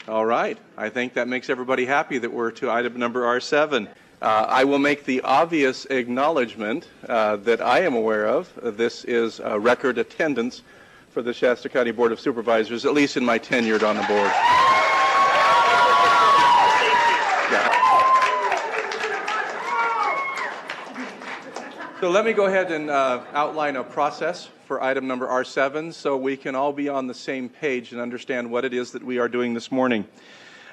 All right. I think that makes everybody happy that we're to item number R7. I will make the obvious acknowledgement that I am aware of. This is record attendance for the Shasta County Board of Supervisors, at least in my tenure on the board. Yeah. So let me go ahead and outline a process for item number R7 so we can all be on the same page and understand what it is that we are doing this morning.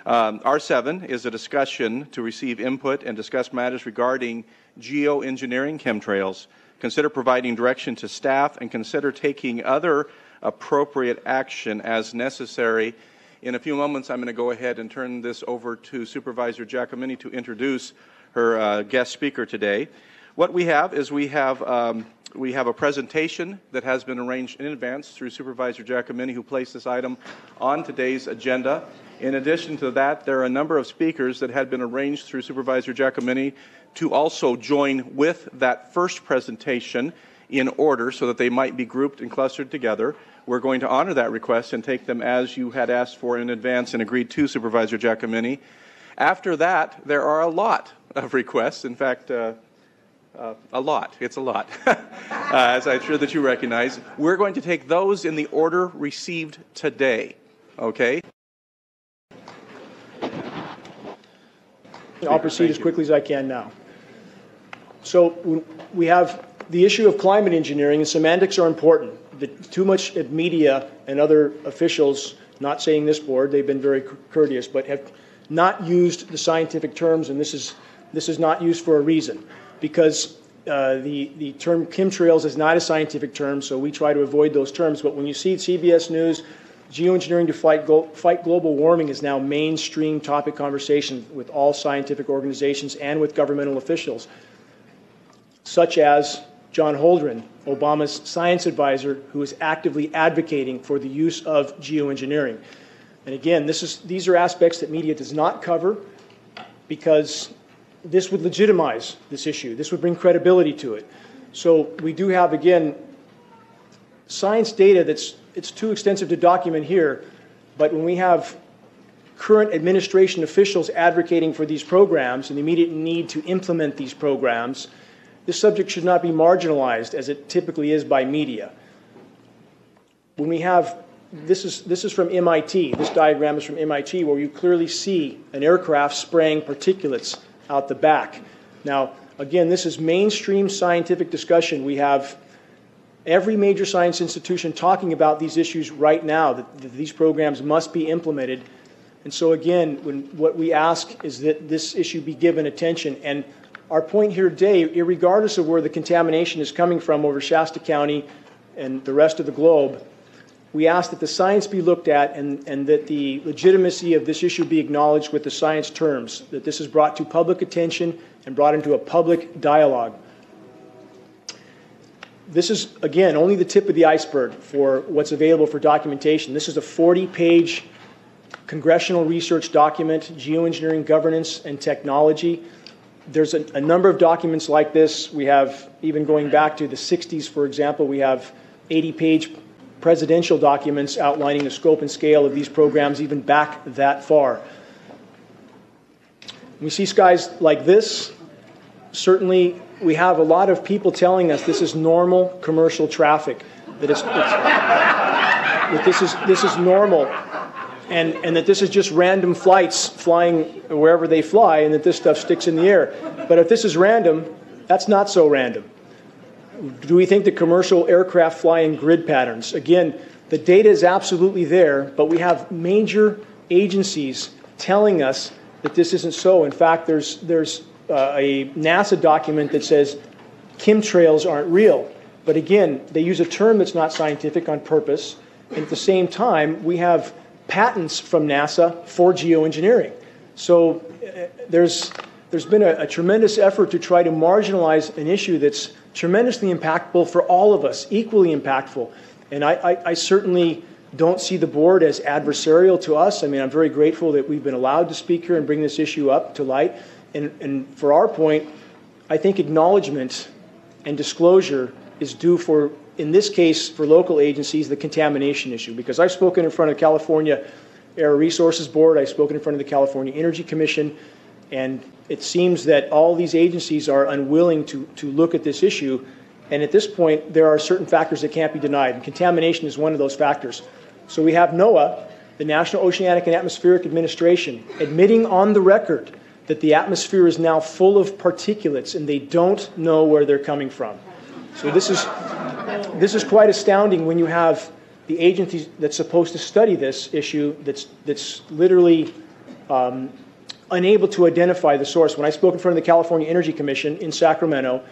R7 is a discussion to receive input and discuss matters regarding geoengineering chemtrails, consider providing direction to staff, and consider taking other appropriate action as necessary. In a few moments, I'm going to go ahead and turn this over to Supervisor Giacomini to introduce her guest speaker today. What we have is we have a presentation that has been arranged in advance through Supervisor Giacomini, who placed this item on today's agenda. In addition to that, there are a number of speakers that had been arranged through Supervisor Giacomini to also join with that first presentation in order so that they might be grouped and clustered together. We're going to honor that request and take them as you had asked for in advance and agreed to, Supervisor Giacomini. After that, there are a lot of requests. In fact, a lot. It's a lot, as I'm sure that you recognize. We're going to take those in the order received today, okay? I'll proceed as quickly as I can now. So we have the issue of climate engineering, and semantics are important. Too much media and other officials, not saying this board, they've been very courteous, but have not used the scientific terms, and this is not used for a reason. Because the term chemtrails is not a scientific term, so we try to avoid those terms. But when you see CBS News, geoengineering to fight global warming is now mainstream topic conversation with all scientific organizations and with governmental officials, such as John Holdren, Obama's science advisor, who is actively advocating for the use of geoengineering. And again, these are aspects that media does not cover because this would legitimize this issue. This would bring credibility to it. So we do have, again, science data it's too extensive to document here, but when we have current administration officials advocating for these programs and the immediate need to implement these programs, this subject should not be marginalized as it typically is by media. When we have, this is from MIT, this diagram is from MIT, where you clearly see an aircraft spraying particulates out the back. Now, again, this is mainstream scientific discussion. We have every major science institution talking about these issues right now, that these programs must be implemented. And so again, what we ask is that this issue be given attention. And our point here today, irregardless of where the contamination is coming from over Shasta County and the rest of the globe, we ask that the science be looked at and that the legitimacy of this issue be acknowledged with the science terms, that this is brought to public attention and brought into a public dialogue. This is, again, only the tip of the iceberg for what's available for documentation. This is a 40-page congressional research document, Geoengineering Governance and Technology. There's a number of documents like this. We have, even going back to the 60s, for example, we have 80-page presidential documents outlining the scope and scale of these programs, even back that far. We see skies like this. Certainly, we have a lot of people telling us this is normal commercial traffic, that this is normal, and that this is just random flights flying wherever they fly, and that this stuff sticks in the air. But if this is random, that's not so random. Do we think that commercial aircraft fly in grid patterns? Again, the data is absolutely there, but we have major agencies telling us that this isn't so. In fact, there's a NASA document that says chemtrails aren't real. But again, they use a term that's not scientific on purpose. And at the same time, we have patents from NASA for geoengineering. So there's been a tremendous effort to try to marginalize an issue that's tremendously impactful for all of us, equally impactful. And I certainly don't see the board as adversarial to us. I mean, I'm very grateful that we've been allowed to speak here and bring this issue up to light. And for our point, I think acknowledgement and disclosure is due for, in this case, for local agencies, the contamination issue. Because I've spoken in front of California Air Resources Board. I've spoken in front of the California Energy Commission. And it seems that all these agencies are unwilling to look at this issue. And at this point, there are certain factors that can't be denied. And contamination is one of those factors. So we have NOAA, the National Oceanic and Atmospheric Administration, admitting on the record that the atmosphere is now full of particulates and they don't know where they're coming from. So this is quite astounding when you have the agency that's supposed to study this issue that's literally unable to identify the source. When I spoke in front of the California Energy Commission in Sacramento,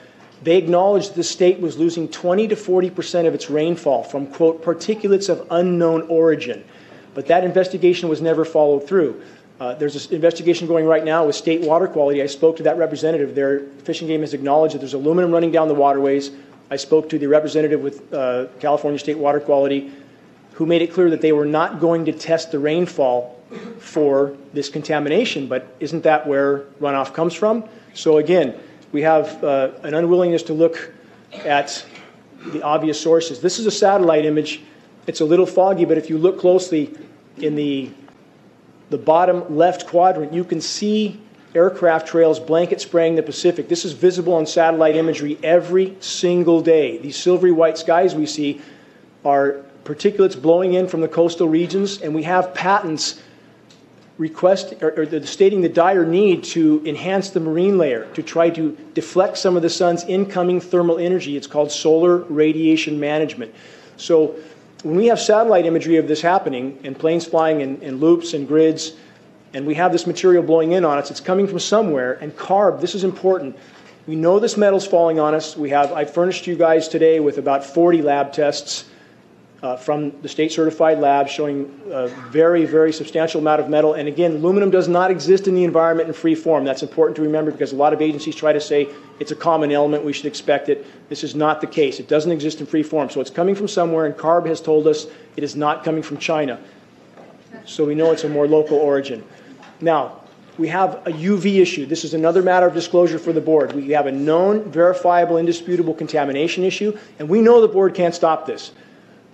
they acknowledged the state was losing 20 to 40% of its rainfall from, quote, particulates of unknown origin. But that investigation was never followed through. There's an investigation going right now with state water quality. I spoke to that representative. Their fishing game has acknowledged that there's aluminum running down the waterways. I spoke to the representative with California State Water Quality, who made it clear that they were not going to test the rainfall for this contamination. But isn't that where runoff comes from? So again, we have an unwillingness to look at the obvious sources. This is a satellite image. It's a little foggy, but if you look closely in the bottom left quadrant, you can see aircraft trails blanket spraying the Pacific. This is visible on satellite imagery every single day. These silvery white skies we see are particulates blowing in from the coastal regions, and we have patents stating the dire need to enhance the marine layer to try to deflect some of the sun's incoming thermal energy. It's called solar radiation management. So when we have satellite imagery of this happening and planes flying in loops and grids, and we have this material blowing in on us, it's coming from somewhere. And CARB, this is important. We know this metal's falling on us. I furnished you guys today with about 40 lab tests from the state-certified labs showing a very, very substantial amount of metal. And again, aluminum does not exist in the environment in free form. That's important to remember because a lot of agencies try to say it's a common element, we should expect it. This is not the case. It doesn't exist in free form. So it's coming from somewhere, and CARB has told us it is not coming from China. So we know it's a more local origin. Now, we have a UV issue. This is another matter of disclosure for the board. We have a known, verifiable, indisputable contamination issue, and we know the board can't stop this.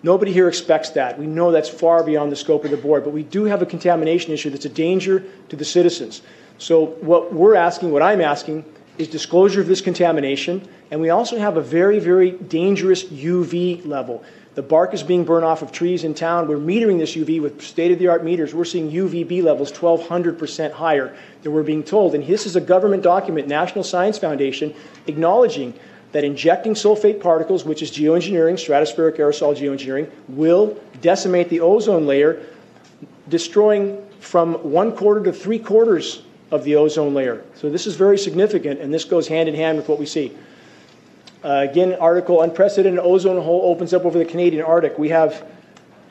Nobody here expects that. We know that's far beyond the scope of the board, but we do have a contamination issue that's a danger to the citizens. So what I'm asking, is disclosure of this contamination, and we also have a very, very dangerous UV level. The bark is being burned off of trees in town. We're metering this UV with state-of-the-art meters. We're seeing UVB levels 1,200% higher than we're being told. And this is a government document, National Science Foundation, acknowledging that injecting sulfate particles, which is geoengineering, stratospheric aerosol geoengineering, will decimate the ozone layer, destroying from 1/4 to 3/4 of the ozone layer. So this is very significant, and this goes hand in hand with what we see. Again, article, unprecedented ozone hole opens up over the Canadian Arctic. We have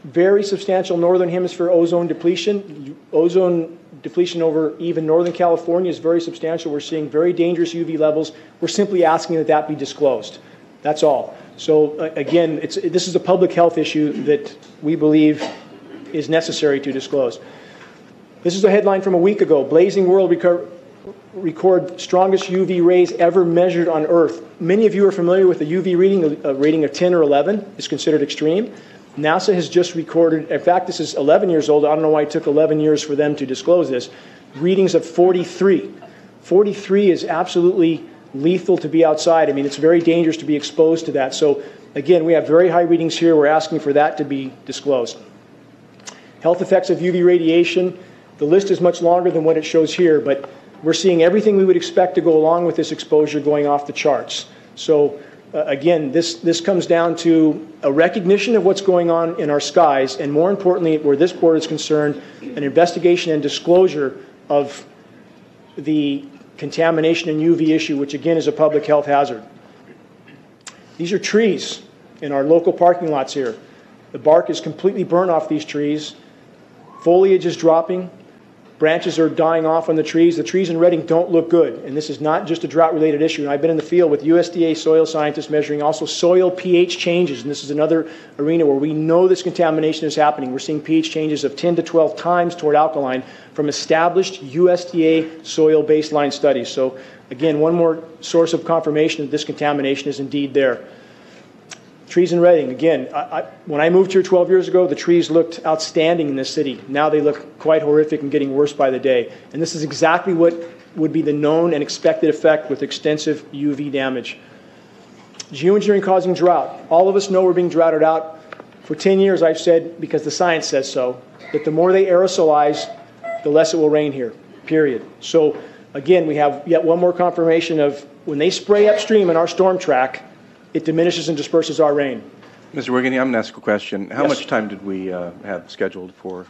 very substantial northern hemisphere ozone depletion. Ozone depletion over even northern California is very substantial. We're seeing very dangerous UV levels. We're simply asking that that be disclosed. That's all. So again, this is a public health issue that we believe is necessary to disclose. This is a headline from a week ago. Blazing world record strongest UV rays ever measured on Earth. Many of you are familiar with the UV reading. A rating of 10 or 11 is considered extreme. NASA has just recorded, in fact, this is 11 years old. I don't know why it took 11 years for them to disclose this. Readings of 43. 43 is absolutely lethal to be outside. I mean, it's very dangerous to be exposed to that. So, again, we have very high readings here. We're asking for that to be disclosed. Health effects of UV radiation. The list is much longer than what it shows here, but we're seeing everything we would expect to go along with this exposure going off the charts. So, again, this comes down to a recognition of what's going on in our skies, and more importantly, where this board is concerned, an investigation and disclosure of the contamination and UV issue, which again is a public health hazard. These are trees in our local parking lots here. The bark is completely burnt off these trees. Foliage is dropping. Branches are dying off on the trees. The trees in Redding don't look good. And this is not just a drought-related issue. And I've been in the field with USDA soil scientists measuring also soil pH changes. And this is another arena where we know this contamination is happening. We're seeing pH changes of 10 to 12 times toward alkaline from established USDA soil baseline studies. So, again, one more source of confirmation that this contamination is indeed there. Trees in Reading, again, when I moved here 12 years ago, the trees looked outstanding in this city. Now they look quite horrific and getting worse by the day. And this is exactly what would be the known and expected effect with extensive UV damage. Geoengineering causing drought. All of us know we're being droughted out. For 10 years, I've said, because the science says so, that the more they aerosolize, the less it will rain here, period. So, again, we have yet one more confirmation of when they spray upstream in our storm track, it diminishes and disperses our rain. Mr. Wiggany, I'm going to ask a question. How Yes. much time did we have scheduled for?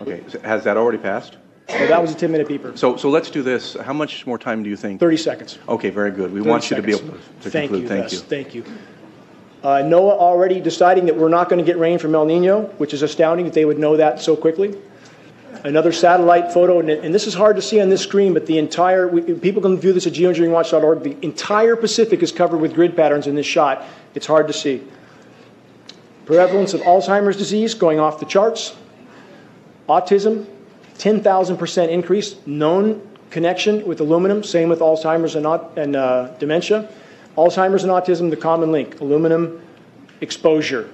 Okay, has that already passed? So that was a 10-minute beeper. So let's do this. How much more time do you think? 30 seconds. Okay, very good. We 30 want you to be seconds. able to conclude. Thank you. Thank you. NOAA already deciding that we're not going to get rain from El Nino, which is astounding that they would know that so quickly. Another satellite photo, and this is hard to see on this screen, but the entire, people can view this at geoengineeringwatch.org, the entire Pacific is covered with grid patterns in this shot. It's hard to see. Prevalence of Alzheimer's disease going off the charts. Autism, 10,000% increase. Known connection with aluminum, same with Alzheimer's and dementia. Alzheimer's and autism, the common link, aluminum exposure.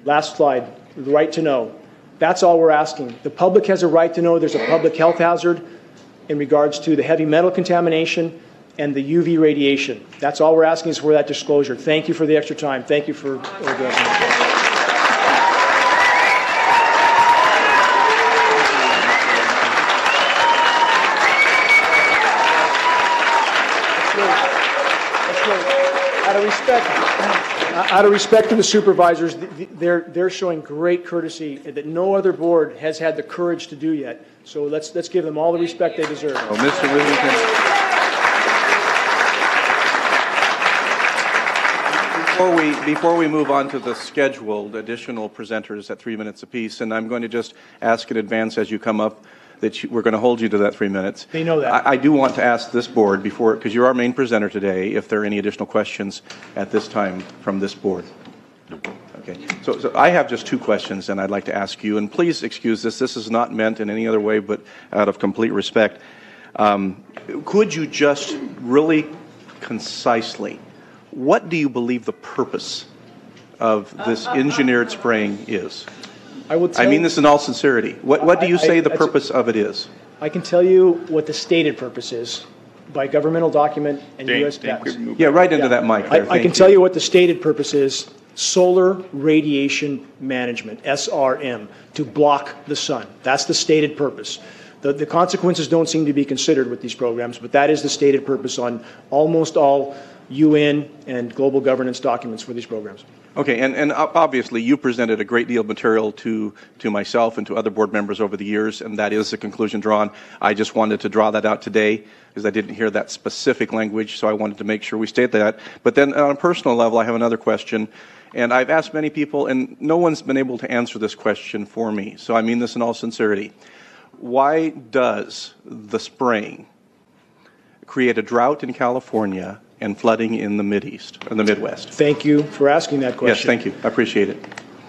Last slide, the right to know. That's all we're asking. The public has a right to know there's a public health hazard in regards to the heavy metal contamination and the UV radiation. That's all we're asking is for that disclosure. Thank you for the extra time. Thank you for addressing. Out of respect to the supervisors, they're showing great courtesy that no other board has had the courage to do yet. So let's give them all the respect they deserve. Oh, Mr. Whittington. Before we move on to the scheduled additional presenters at 3 minutes apiece, and I'm going to just ask in advance as you come up that we're going to hold you to that 3 minutes. They know that. I do want to ask this board before, because you're our main presenter today, if there are any additional questions at this time from this board. Okay. So I have just two questions, and I'd like to ask you, and please excuse this. This is not meant in any other way, but out of complete respect. Could you just really concisely, what do you believe the purpose of this engineered spraying is? I mean this in all sincerity. What do you say the purpose of it is? I can tell you what the stated purpose is by governmental document and U.S. patents. Yeah, right into that mic there. I can tell you what the stated purpose is. Solar radiation management, SRM, to block the sun. That's the stated purpose. The consequences don't seem to be considered with these programs, but that is the stated purpose on almost all UN and global governance documents for these programs. Okay, and obviously you presented a great deal of material to myself and to other board members over the years, and that is the conclusion drawn. I just wanted to draw that out today because I didn't hear that specific language, so I wanted to make sure we state that. But then on a personal level, I have another question, and I've asked many people, and no one's been able to answer this question for me, so I mean this in all sincerity. Why does the spraying create a drought in California and flooding in the Mideast, or the Midwest? Thank you for asking that question. Yes, thank you. I appreciate it.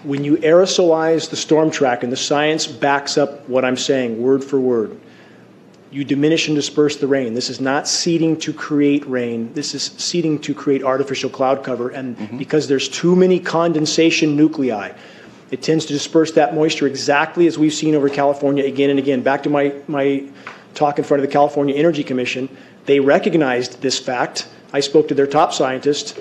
When you aerosolize the storm track, and the science backs up what I'm saying word for word, you diminish and disperse the rain. This is not seeding to create rain. This is seeding to create artificial cloud cover. And because there's too many condensation nuclei, it tends to disperse that moisture exactly as we've seen over California again and again. Back to my talk in front of the California Energy Commission, they recognized this fact. I spoke to their top scientists.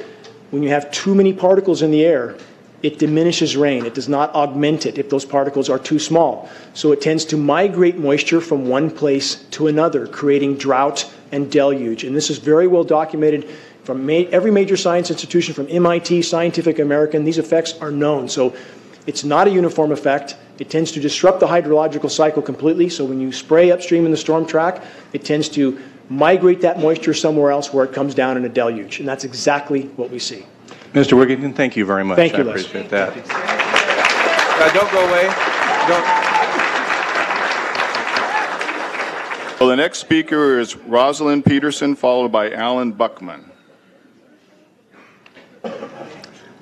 When you have too many particles in the air, it diminishes rain. It does not augment it if those particles are too small. So it tends to migrate moisture from one place to another, creating drought and deluge. And this is very well documented from every major science institution, from MIT, Scientific American. These effects are known. So it's not a uniform effect. It tends to disrupt the hydrological cycle completely. So when you spray upstream in the storm track, it tends to migrate that moisture somewhere else where it comes down in a deluge. And that's exactly what we see. Mr. Wigington, thank you very much. Thank you, I Les. appreciate that. Don't go away. Well, the next speaker is Rosalind Peterson, followed by Alan Buckman.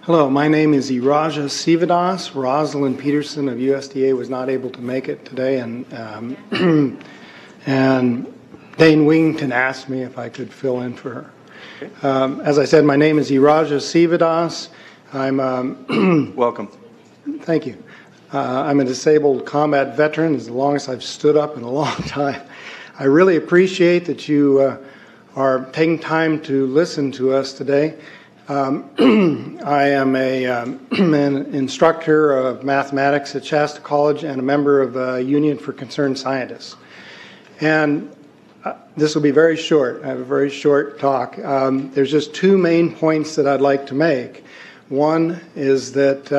Hello, my name is Iraja Sivadas. Rosalind Peterson of USDA was not able to make it today, and and Dane Wington asked me if I could fill in for her. As I said, my name is Iraja Sivadas. I'm Welcome. Thank you. I'm a disabled combat veteran. It's the longest I've stood up in a long time. I really appreciate that you are taking time to listen to us today. I am an instructor of mathematics at Shasta College and a member of a Union for Concerned Scientists. And this will be very short. I have a very short talk. There's just two main points that I'd like to make. One is that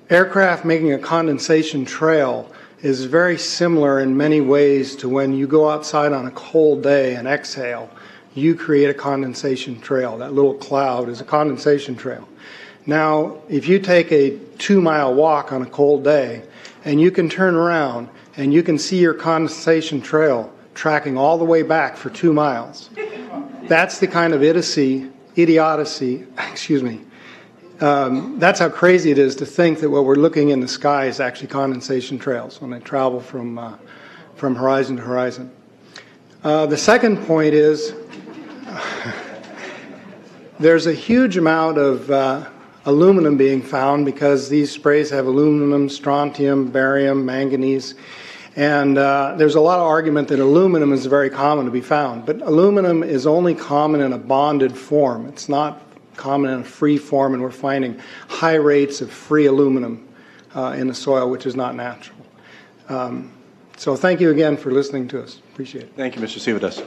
aircraft making a condensation trail is very similar in many ways to when you go outside on a cold day and exhale. You create a condensation trail. That little cloud is a condensation trail. Now, if you take a 2-mile walk on a cold day and you can turn around and you can see your condensation trail tracking all the way back for 2 miles, that's the kind of idiocy, that's how crazy it is to think that what we're looking in the sky is actually condensation trails when they travel from horizon to horizon. The second point is there's a huge amount of aluminum being found because these sprays have aluminum, strontium, barium, manganese, and there's a lot of argument that aluminum is very common to be found, but aluminum is only common in a bonded form. It's not common in a free form, and we're finding high rates of free aluminum in the soil, which is not natural. So thank you again for listening to us. Appreciate it. Thank you, Mr. Sivadas.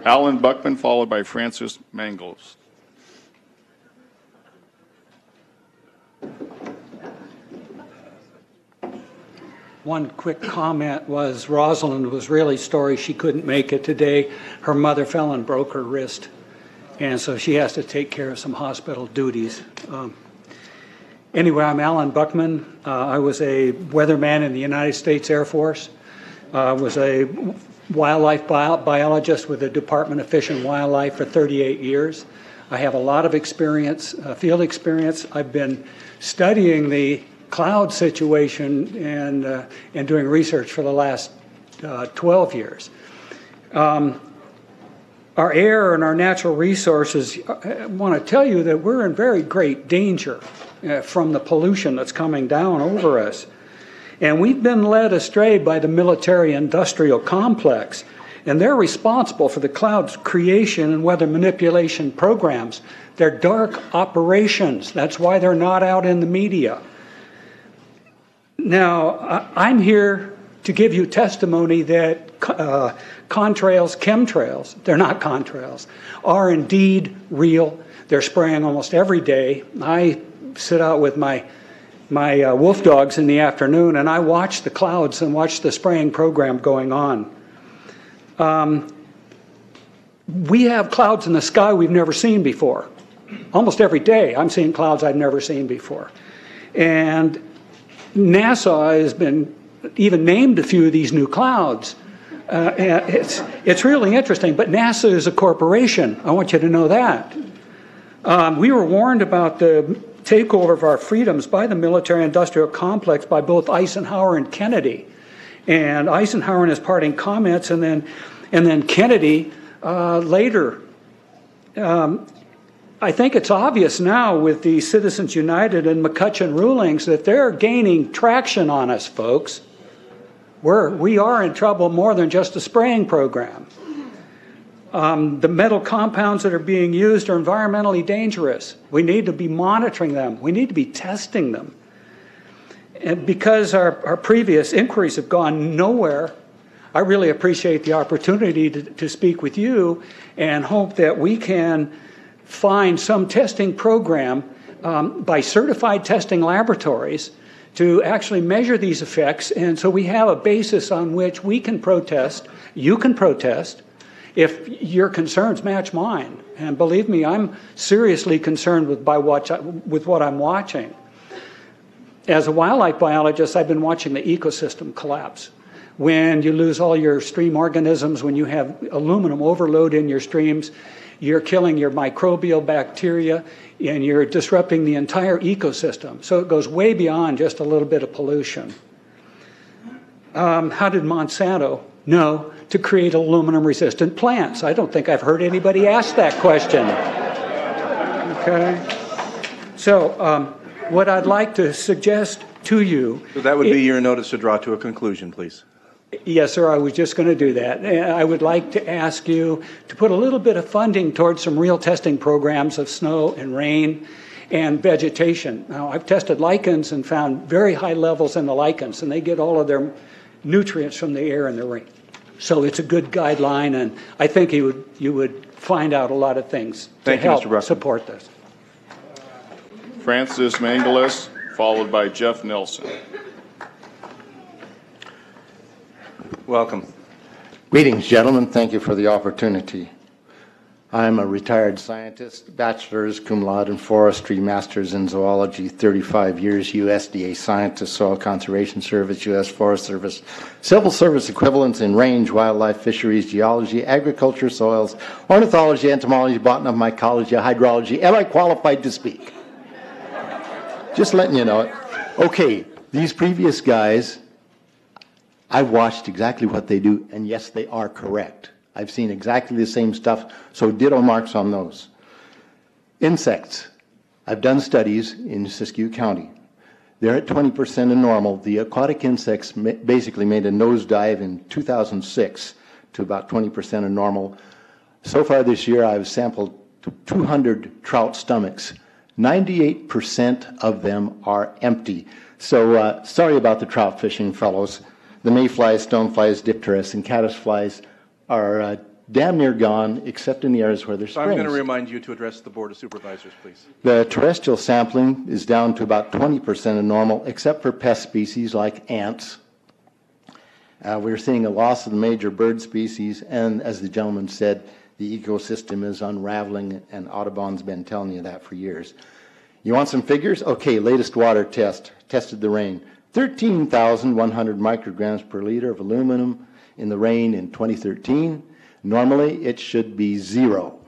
Alan Buckman, followed by Francis Mangles. One quick comment was Rosalind was really sorry she couldn't make it today. Her mother fell and broke her wrist, and so she has to take care of some hospital duties. Anyway, I'm Alan Buckman. I was a weatherman in the United States Air Force. I was a wildlife biologist with the Department of Fish and Wildlife for 38 years. I have a lot of experience, field experience. I've been studying the cloud situation and doing research for the last 12 years. Our air and our natural resources, I want to tell you that we're in very great danger from the pollution that's coming down over us. And we've been led astray by the military-industrial complex, and they're responsible for the cloud's creation and weather manipulation programs. They're dark operations. That's why they're not out in the media. Now, I'm here to give you testimony that chemtrails, they're not contrails, are indeed real. They're spraying almost every day. I sit out with my wolf dogs in the afternoon, and I watch the clouds and watch the spraying program going on. We have clouds in the sky we've never seen before. Almost every day I'm seeing clouds I've never seen before. And NASA has been even named a few of these new clouds. It's really interesting, but NASA is a corporation. I want you to know that. We were warned about the takeover of our freedoms by the military-industrial complex by both Eisenhower and Kennedy. And Eisenhower in his parting comments, and then Kennedy later. I think it's obvious now with the Citizens United and McCutcheon rulings that they're gaining traction on us, folks. We are in trouble more than just a spraying program. The metal compounds that are being used are environmentally dangerous. We need to be monitoring them. We need to be testing them. And because our previous inquiries have gone nowhere, I really appreciate the opportunity to speak with you and hope that we can find some testing program by certified testing laboratories to actually measure these effects, and so we have a basis on which we can protest, you can protest, if your concerns match mine. And believe me, I'm seriously concerned with what I'm watching. As a wildlife biologist, I've been watching the ecosystem collapse. When you lose all your stream organisms, when you have aluminum overload in your streams, you're killing your microbial bacteria, and you're disrupting the entire ecosystem. So it goes way beyond just a little bit of pollution. How did Monsanto know to create aluminum-resistant plants? I don't think I've heard anybody ask that question. Okay. So what I'd like to suggest to you... So that would be your notice to draw to a conclusion, please. Yes, sir, I was just going to do that. I would like to ask you to put a little bit of funding towards some real testing programs of snow and rain and vegetation. Now, I've tested lichens and found very high levels in the lichens, and they get all of their nutrients from the air and the rain. So it's a good guideline, and I think you would find out a lot of things to help support this. Francis Mangalis, followed by Jeff Nelson. Welcome. Greetings, gentlemen. Thank you for the opportunity. I'm a retired scientist, bachelor's, cum laude in forestry, master's in zoology, 35 years, USDA scientist, Soil Conservation Service, U.S. Forest Service, civil service equivalents in range, wildlife, fisheries, geology, agriculture, soils, ornithology, entomology, botany, mycology, hydrology. Am I qualified to speak? Just letting you know it. Okay, these previous guys, I've watched exactly what they do, and yes, they are correct. I've seen exactly the same stuff, so ditto marks on those. Insects. I've done studies in Siskiyou County. They're at 20% of normal. The aquatic insects basically made a nosedive in 2006 to about 20% of normal. So far this year, I've sampled 200 trout stomachs. 98% of them are empty. So sorry about the trout fishing, fellows. The mayflies, stoneflies, dipterus, and caddisflies are damn near gone, except in the areas where there's springs. I'm going to remind you to address the Board of Supervisors, please. The terrestrial sampling is down to about 20% of normal, except for pest species like ants. We're seeing a loss of the major bird species, and as the gentleman said, the ecosystem is unraveling, and Audubon's been telling you that for years. You want some figures? Okay, latest water test, tested the rain. 13,100 micrograms per liter of aluminum in the rain in 2013. Normally, it should be 0.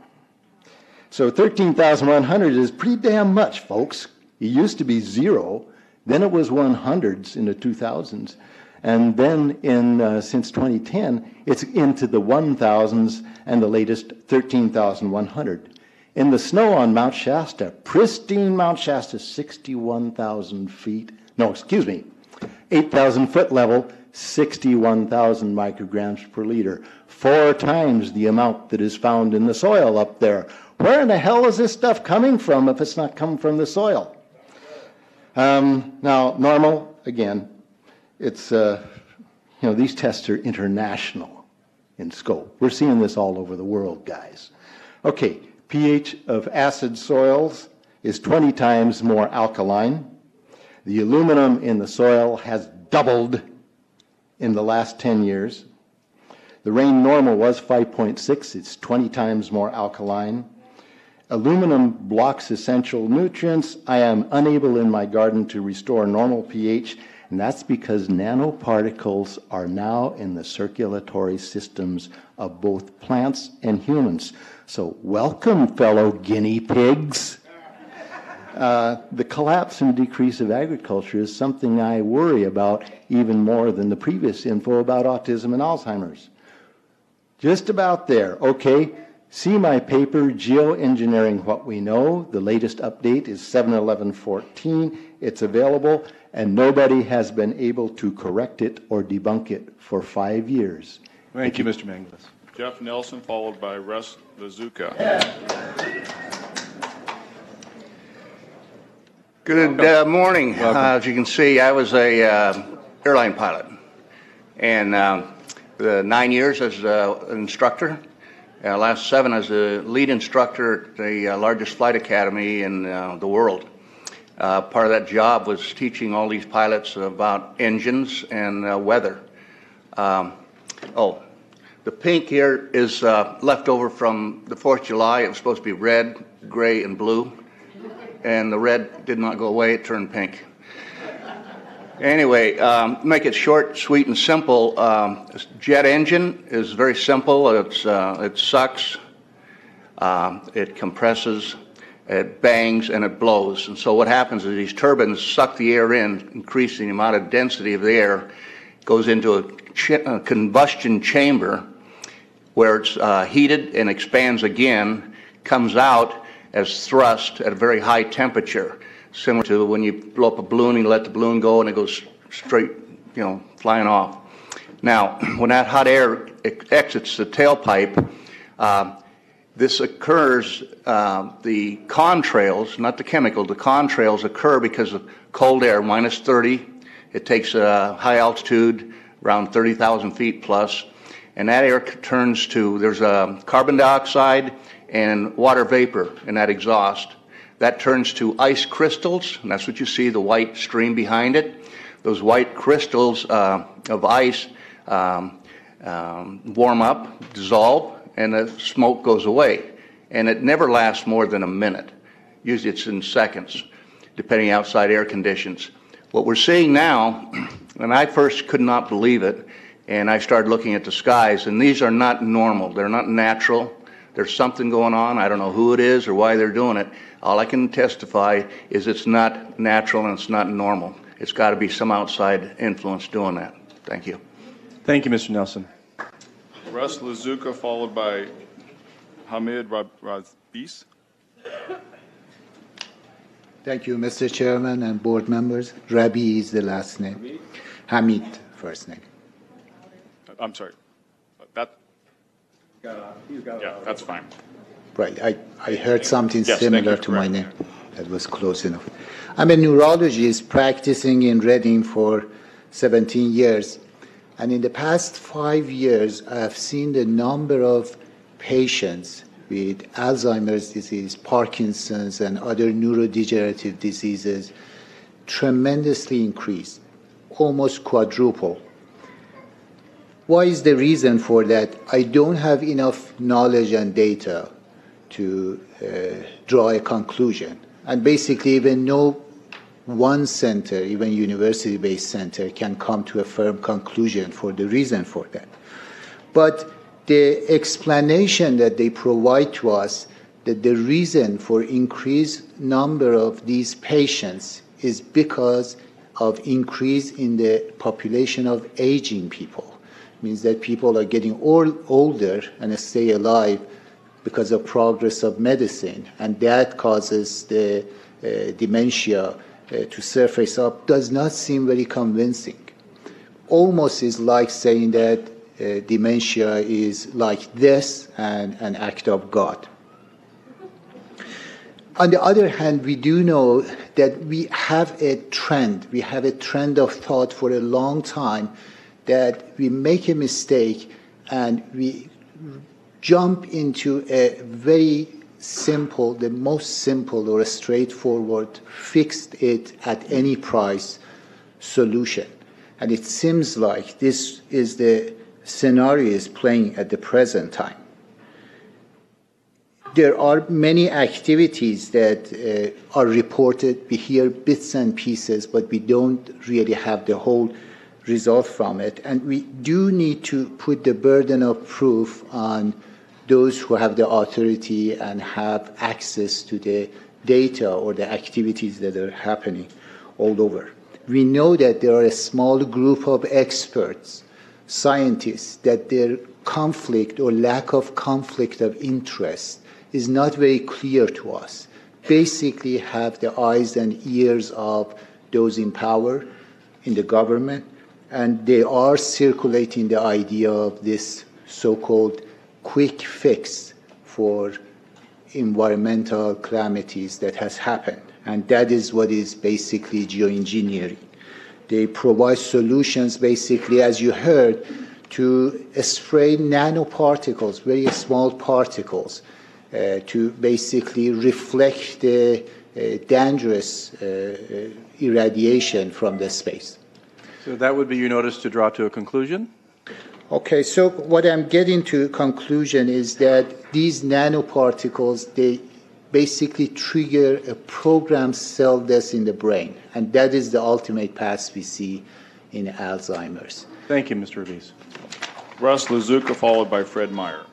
So 13,100 is pretty damn much, folks. It used to be 0, then it was 100s in the 2000s, and then since 2010, it's into the 1,000s and the latest 13,100. In the snow on Mount Shasta, pristine Mount Shasta, 61,000 feet, no, excuse me, 8,000 foot level, 61,000 micrograms per liter, 4 times the amount that is found in the soil up there. Where in the hell is this stuff coming from if it's not coming from the soil? Now, normal, again, it's, these tests are international in scope. We're seeing this all over the world, guys. Okay, pH of acid soils is 20 times more alkaline. The aluminum in the soil has doubled in the last 10 years. The rain normal was 5.6. It's 20 times more alkaline. Aluminum blocks essential nutrients. I am unable in my garden to restore normal pH, and that's because nanoparticles are now in the circulatory systems of both plants and humans. So welcome, fellow guinea pigs. The collapse and decrease of agriculture is something I worry about even more than the previous info about autism and Alzheimer's. Just about there. Okay, see my paper, Geoengineering What We Know. The latest update is 7/11/14. It's available, and nobody has been able to correct it or debunk it for 5 years. Thank you, Mr. Mangalis. Jeff Nelson, followed by Russ Lazuka. Good morning. As you can see, I was a airline pilot, and the 9 years as an instructor, last 7 as a lead instructor at the largest flight academy in the world. Part of that job was teaching all these pilots about engines and weather. The pink here is leftover from the 4th of July. It was supposed to be red, gray, and blue. And the red did not go away, it turned pink. Anyway, make it short, sweet, and simple. Jet engine is very simple. It sucks, it compresses, it bangs, and it blows. And so what happens is these turbines suck the air in, increasing the amount of density of the air, goes into a combustion chamber where it's heated and expands again, comes out as thrust at a very high temperature, similar to when you blow up a balloon, you let the balloon go and it goes straight, flying off. Now, when that hot air exits the tailpipe, this occurs, the contrails, not the chemical, the contrails occur because of cold air, minus 30. It takes a high altitude, around 30,000 feet plus, and that air turns to, there's carbon dioxide and water vapor in that exhaust. That turns to ice crystals, and that's what you see, the white stream behind it. Those white crystals of ice warm up, dissolve, and the smoke goes away. And it never lasts more than a minute. Usually it's in seconds, depending on outside air conditions. What we're seeing now, and I first could not believe it, and I started looking at the skies, and these are not normal. They're not natural. There's something going on. I don't know who it is or why they're doing it. All I can testify is it's not natural and it's not normal. It's got to be some outside influence doing that. Thank you. Thank you, Mr. Nelson. Russ Lazuka, followed by Hamid Razbis. Thank you, Mr. Chairman and board members. Rabi is the last name. Hamid, first name. I'm sorry. Yeah, that's fine. Right, I heard something Yes, similar thank you to for my correcting name. That was close enough. I'm a neurologist practicing in Reading for 17 years. And in the past 5 years, I have seen the number of patients with Alzheimer's disease, Parkinson's, and other neurodegenerative diseases tremendously increase, almost quadruple. What is the reason for that? I don't have enough knowledge and data to draw a conclusion. And basically, even no one center, even university-based center, can come to a firm conclusion for the reason for that. But the explanation that they provide to us that the reason for increased number of these patients is because of increase in the population of aging people. It means that people are getting older and stay alive because of progress of medicine, and that causes the dementia to surface up. Does not seem very convincing. Almost is like saying that dementia is like this and an act of God. On the other hand, we do know that we have a trend. We have a trend of thought for a long time that we make a mistake and we jump into a very simple, the most simple or a straightforward, fixed it at any price solution. And it seems like this is the scenario is playing at the present time. There are many activities that are reported. We hear bits and pieces, but we don't really have the whole result from it. And we do need to put the burden of proof on those who have the authority and have access to the data or the activities that are happening all over. We know that there are a small group of experts, scientists, that their conflict or lack of conflict of interest is not very clear to us. Basically have the eyes and ears of those in power in the government, and they are circulating the idea of this so-called quick fix for environmental calamities that has happened. And that is what is basically geoengineering. They provide solutions, basically, as you heard, to spray nanoparticles, very small particles, to basically reflect the dangerous irradiation from the space. So that would be your notice to draw to a conclusion? Okay, so what I'm getting to conclusion is that these nanoparticles, they basically trigger a programmed cell death in the brain, and that is the ultimate path we see in Alzheimer's. Thank you, Mr. Reese. Russ Lazuka, followed by Fred Meyer.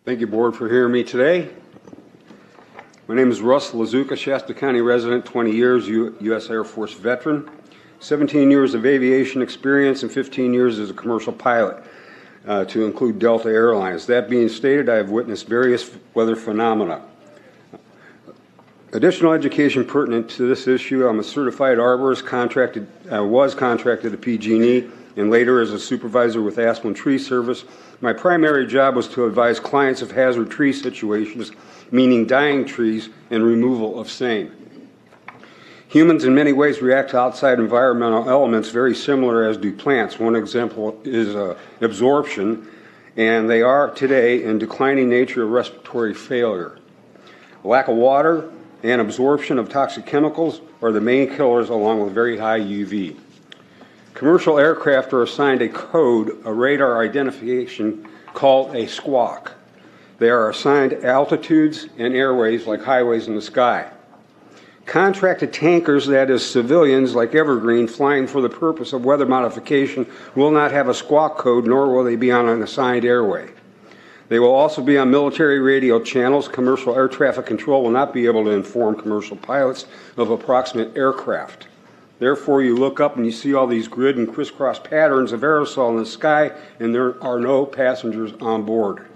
Thank you, Board, for hearing me today. My name is Russ Lazuka, Shasta County resident, 20 years, U.S. Air Force veteran, 17 years of aviation experience, and 15 years as a commercial pilot, to include Delta Airlines. That being stated, I have witnessed various weather phenomena. Additional education pertinent to this issue: I'm a certified arborist, was contracted to PG&E, and later as a supervisor with Aspen Tree Service. My primary job was to advise clients of hazard tree situations, meaning dying trees and removal of same. Humans in many ways react to outside environmental elements very similar as do plants. One example is absorption, and they are today in declining nature of respiratory failure. Lack of water and absorption of toxic chemicals are the main killers, along with very high UV. Commercial aircraft are assigned a code, a radar identification called a squawk. They are assigned altitudes and airways like highways in the sky. Contracted tankers, that is civilians like Evergreen, flying for the purpose of weather modification, will not have a squawk code, nor will they be on an assigned airway. They will also be on military radio channels. Commercial air traffic control will not be able to inform commercial pilots of approximate aircraft. Therefore, you look up and you see all these grid and crisscross patterns of aerosol in the sky, and there are no passengers on board.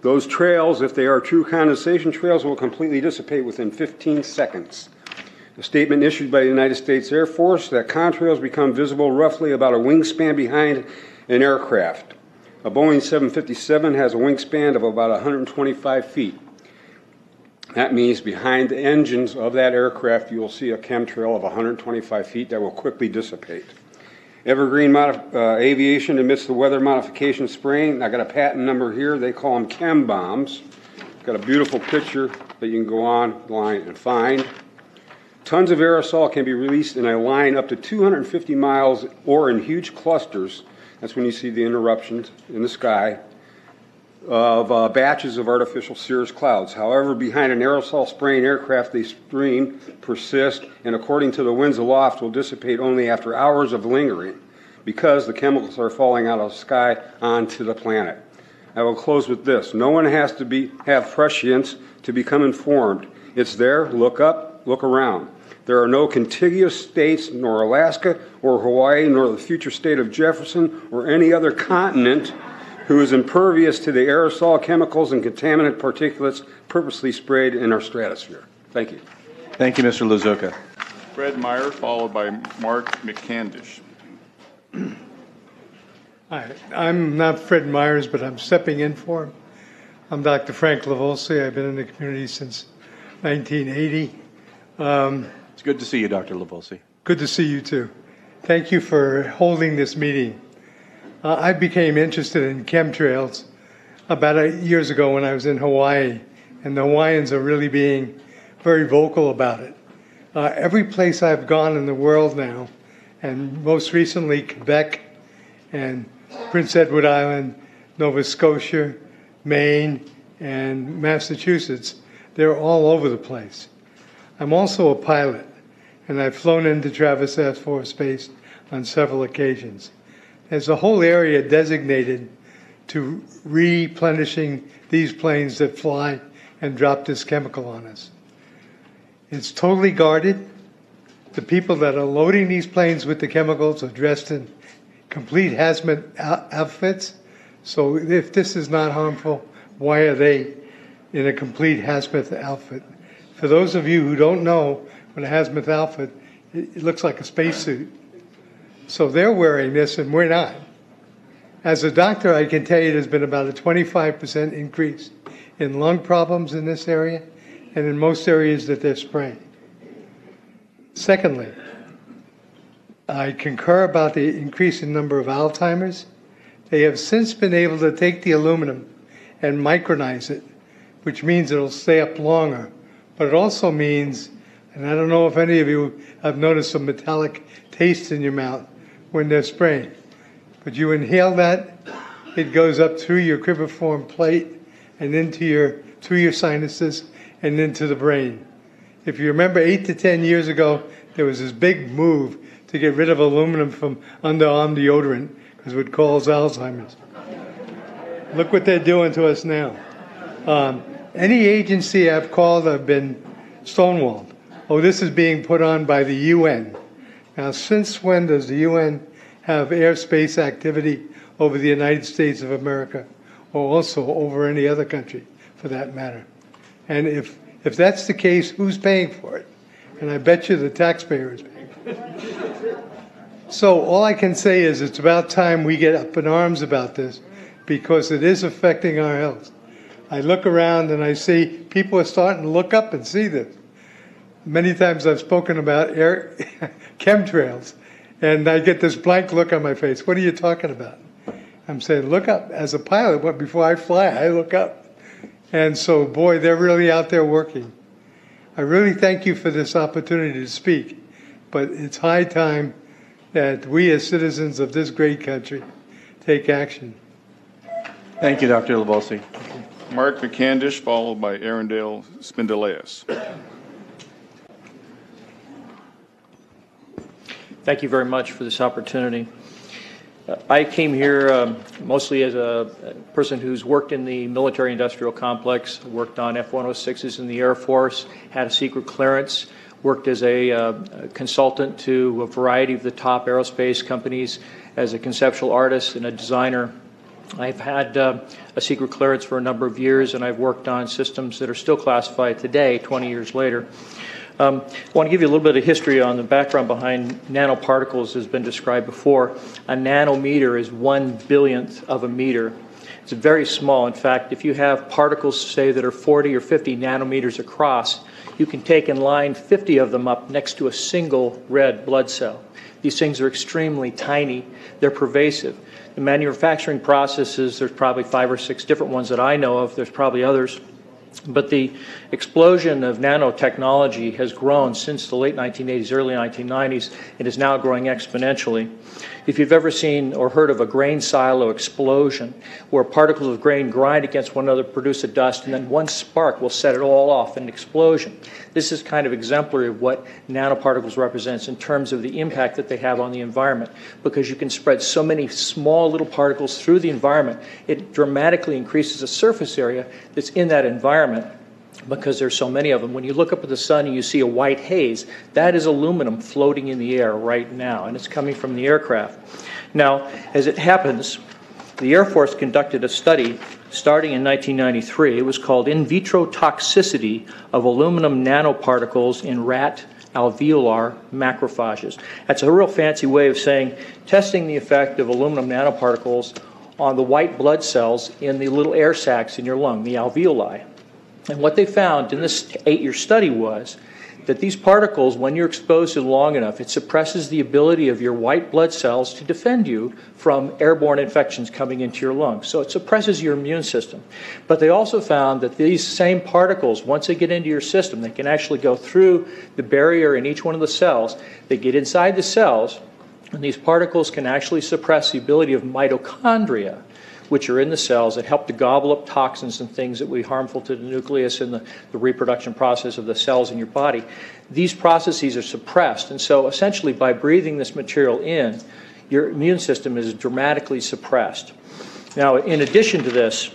Those trails, if they are true condensation trails, will completely dissipate within 15 seconds. A statement issued by the United States Air Force that contrails become visible roughly about a wingspan behind an aircraft. A Boeing 757 has a wingspan of about 125 feet. That means behind the engines of that aircraft, you will see a chemtrail of 125 feet that will quickly dissipate. Evergreen Aviation admits the weather modification spraying. I got a patent number here. They call them chem bombs. Got a beautiful picture that you can go online and find. Tons of aerosol can be released in a line up to 250 miles or in huge clusters. That's when you see the interruptions in the sky of batches of artificial cirrus clouds. However, behind an aerosol spraying aircraft, they stream, persist, and according to the winds aloft, will dissipate only after hours of lingering because the chemicals are falling out of the sky onto the planet. I will close with this. No one has to have prescience to become informed. It's there. Look up, look around. There are no contiguous states, nor Alaska or Hawaii, nor the future state of Jefferson or any other continent who is impervious to the aerosol chemicals and contaminant particulates purposely sprayed in our stratosphere. Thank you. Thank you, Mr. Lazuka. Fred Meyer, followed by Mark McCandish. Hi, I'm not Fred Myers, but I'm stepping in for him. I'm Dr. Frank Lavolsi. I've been in the community since 1980. It's good to see you, Dr. Lavolsi. Good to see you, too. Thank you for holding this meeting. I became interested in chemtrails about 8 years ago when I was in Hawaii, and the Hawaiians are really being very vocal about it. Every place I've gone in the world now, and most recently Quebec and Prince Edward Island, Nova Scotia, Maine, and Massachusetts, they're all over the place. I'm also a pilot, and I've flown into Travis Air Force Base on several occasions. There's a whole area designated to replenishing these planes that fly and drop this chemical on us. It's totally guarded. The people that are loading these planes with the chemicals are dressed in complete hazmat outfits. So if this is not harmful, why are they in a complete hazmat outfit? For those of you who don't know what a hazmat outfit, it looks like a spacesuit. So they're wearing this and we're not. As a doctor, I can tell you there's been about a 25% increase in lung problems in this area and in most areas that they're spraying. Secondly, I concur about the increase in number of Alzheimer's. They have since been able to take the aluminum and micronize it, which means it'll stay up longer. But it also means, and I don't know if any of you have noticed a metallic taste in your mouth when they're spraying, but you inhale that, it goes up through your cribriform plate and through your sinuses and into the brain. If you remember 8 to 10 years ago, there was this big move to get rid of aluminum from underarm deodorant because it would cause Alzheimer's. Look what they're doing to us now. Any agency I've called, I've been stonewalled. Oh, this is being put on by the UN. Now, since when does the UN have airspace activity over the United States of America, or also over any other country, for that matter? And if that's the case, who's paying for it? And I bet you the taxpayer is paying for it. So all I can say is it's about time we get up in arms about this, because it is affecting our health. I look around and I see people are starting to look up and see this. Many times I've spoken about chemtrails, and I get this blank look on my face. What are you talking about? I'm saying, look up. As a pilot, before I fly, I look up. And so, boy, they're really out there working. I really thank you for this opportunity to speak, but it's high time that we as citizens of this great country take action. Thank you, Dr. Labolsi. Mark McCandish, followed by Arundel Spindaleas. Thank you very much for this opportunity. I came here mostly as a person who's worked in the military-industrial complex, worked on F-106s in the Air Force, had a secret clearance, worked as a consultant to a variety of the top aerospace companies as a conceptual artist and a designer. I've had a secret clearance for a number of years, and I've worked on systems that are still classified today, 20 years later. I want to give you a little bit of history on the background behind nanoparticles, has been described before. A nanometer is 1/1,000,000th of a meter. It's very small. In fact, if you have particles, say, that are 40 or 50 nanometers across, you can take and line 50 of them up next to a single red blood cell. These things are extremely tiny. They're pervasive. The manufacturing processes, there's probably 5 or 6 different ones that I know of. There's probably others. But the explosion of nanotechnology has grown since the late 1980s, early 1990s, and is now growing exponentially. If you've ever seen or heard of a grain silo explosion, where particles of grain grind against one another, produce a dust, and then one spark will set it all off in an explosion. This is kind of exemplary of what nanoparticles represents in terms of the impact that they have on the environment, because you can spread so many small little particles through the environment, it dramatically increases the surface area that's in that environment, because there's so many of them. When you look up at the sun and you see a white haze, that is aluminum floating in the air right now, and it's coming from the aircraft. Now, as it happens, the Air Force conducted a study starting in 1993. It was called In Vitro Toxicity of Aluminum Nanoparticles in Rat Alveolar Macrophages. That's a real fancy way of saying testing the effect of aluminum nanoparticles on the white blood cells in the little air sacs in your lung, the alveoli. And what they found in this 8-year study was that these particles, when you're exposed to them long enough, it suppresses the ability of your white blood cells to defend you from airborne infections coming into your lungs. So it suppresses your immune system. But they also found that these same particles, once they get into your system, they can actually go through the barrier in each one of the cells. They get inside the cells, and these particles can actually suppress the ability of mitochondria, which are in the cells that help to gobble up toxins and things that would be harmful to the nucleus and the reproduction process of the cells in your body. These processes are suppressed, and so essentially by breathing this material in, your immune system is dramatically suppressed. Now, in addition to this,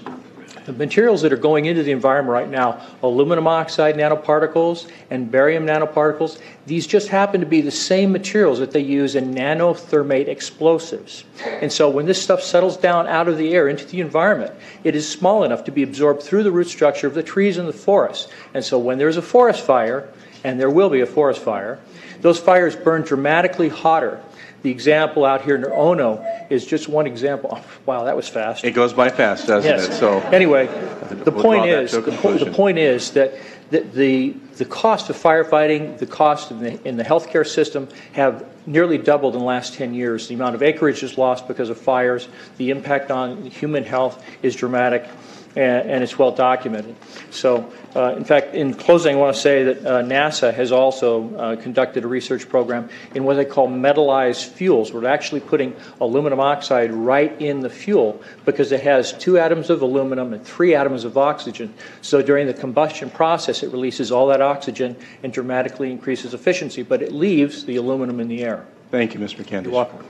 the materials that are going into the environment right now, aluminum oxide nanoparticles and barium nanoparticles, these just happen to be the same materials that they use in nanothermate explosives. And so when this stuff settles down out of the air into the environment, it is small enough to be absorbed through the root structure of the trees in the forest. And so when there's a forest fire, and there will be a forest fire, those fires burn dramatically hotter. The example out here in Ono is just one example. Oh, wow, that was fast. It goes by fast, doesn't it? So anyway, the point is that the cost of firefighting, the cost in the healthcare system have nearly doubled in the last 10 years. The amount of acreage is lost because of fires. The impact on human health is dramatic, and it's well documented. So, in fact, in closing, I want to say that NASA has also conducted a research program in what they call metallized fuels. We're actually putting aluminum oxide right in the fuel because it has 2 atoms of aluminum and 3 atoms of oxygen. So during the combustion process, it releases all that oxygen and dramatically increases efficiency, but it leaves the aluminum in the air. Thank you, Mr. McCandish. You're welcome.